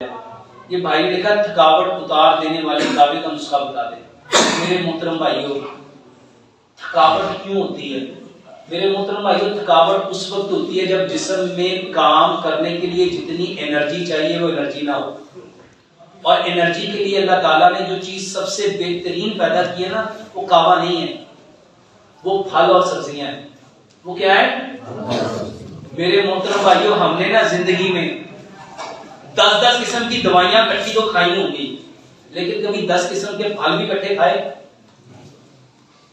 یہ بھائی نے لکھا تھکاوٹ اتار دینے والے کعبے کا نسخہ بتا دیں۔ میرے محترم بھائیوں، تھکاوٹ کیوں ہوتی ہے؟ میرے محترم بھائیوں، تھکاوٹ اس وقت ہوتی ہے جب جسم میں کام کرنے کے لیے جتنی انرجی چاہیے وہ انرجی نہ ہو۔ اور انرجی کے لیے اللہ تعالیٰ نے جو چیز سب سے بہترین پیدا کی ہے نا، وہ کعبہ نہیں ہے، وہ پھل اور سبزیاں ہیں۔ وہ کیا ہے؟ میرے محترم بھائیوں، ہم نے نا زندگی میں 10 قسم کی دوائیاں کٹھی تو کھائی ہوں گی، لیکن کبھی 10 قسم کے پھل بھی کٹھے کھائے؟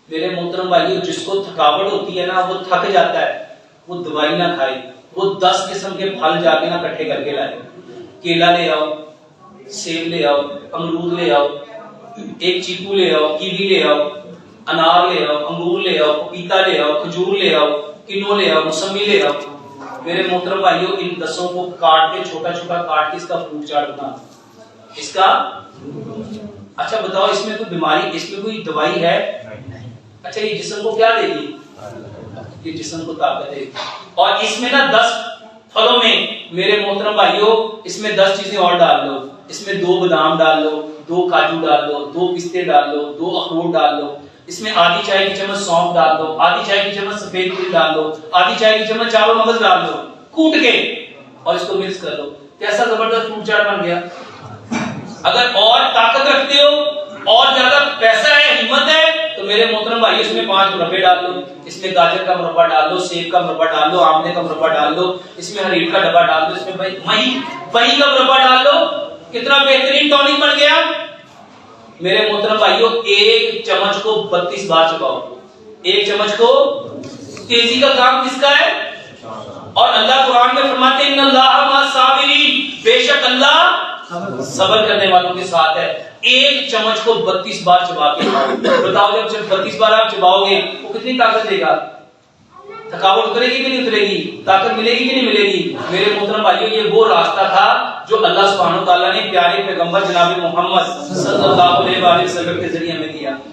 میرے محترم بھائیوں، جس کو تھکاوٹ ہوتی ہے نا، وہ تھک جاتا ہے، وہ دوائی نہ کھائے، وہ 10 قسم کے پھل جا کے نہ کٹھے کر کے لائے۔ کیلا لے آؤ، سیب لے آؤ، امرود لے آؤ، ایک چیکو لے آؤ، کیوی لے آؤ، انار لے آؤ، انگور لے آؤ، پپیتا لے آؤ، کھجور لے آؤ، کنو لے آؤ، موسمی لے آؤ۔ میرے محترم بھائیوں، ان 10 کو کاٹ کے چھوٹا چھوٹا کاٹ کے اس کا فروٹ چاٹ بنا، اس کا اچھا بتاؤ، اس میں کوئی بیماری، اس میں کوئی دوائی ہے؟ اچھا، یہ جسم کو کیا دے گی؟ یہ جسم کو طاقت دے گی۔ اور اس میں نا 10 پھلوں میں میرے محترم بھائیوں، اس میں 10 چیزیں اور ڈال دو، اس میں 2 بادام ڈال دو، 2 کاجو ڈال دو، 2 پستے ڈال دو، 2 اخروٹ ڈال دو، اس میں آدھی چائے کی چمچ سونف ڈال دو، آدھی چائے کی چمچ سفید تل ڈال دو، آدھی چائے کی چمچ چاول مغز ڈال دو، کوٹ کے اور اس کو مکس کر دو۔ کیسا زبردست فروٹ چاٹ بن گیا۔ اگر اور طاقت رکھتے ہو اور زیادہ پیسہ ہے، ہمت ہے، تو میرے محترم بھائی اس میں 5 مربے ڈال دو، اس میں گاجر کا مربع ڈال دو، سیب کا مربع ڈال دو، آملے کا مربع ڈال دو، اس میں ہریٹ کا ڈبہ ڈال دو، اس میں مہی کا مربع ڈال دو۔ کتنا بہترین ٹونک بن گیا۔ میرے محترم بھائیوں، 1 چمچ کو 32 بار چباؤ۔ 1 چمچ کو، تیزی کا کام کس کا ہے؟ اور اللہ قرآن میں فرماتے ہیں ان اللہ مع الصابرین، بے شک اللہ صبر کرنے والوں کے ساتھ ہے۔ 1 چمچ کو 32 بار چبا کے کھاؤ۔ بتاؤ، جب 32 بار آپ چباؤ گے وہ کتنی طاقت دے گا؟ تھکاوٹ اترے گی کہ نہیں اترے گی؟ طاقت ملے گی کہ نہیں ملے گی؟ میرے محترم بھائیوں، یہ وہ راستہ تھا جو اللہ سبحانہ وتعالیٰ نے پیارے پیغمبر جناب محمد صلی اللہ علیہ وسلم کے ذریعے ہمیں دیا۔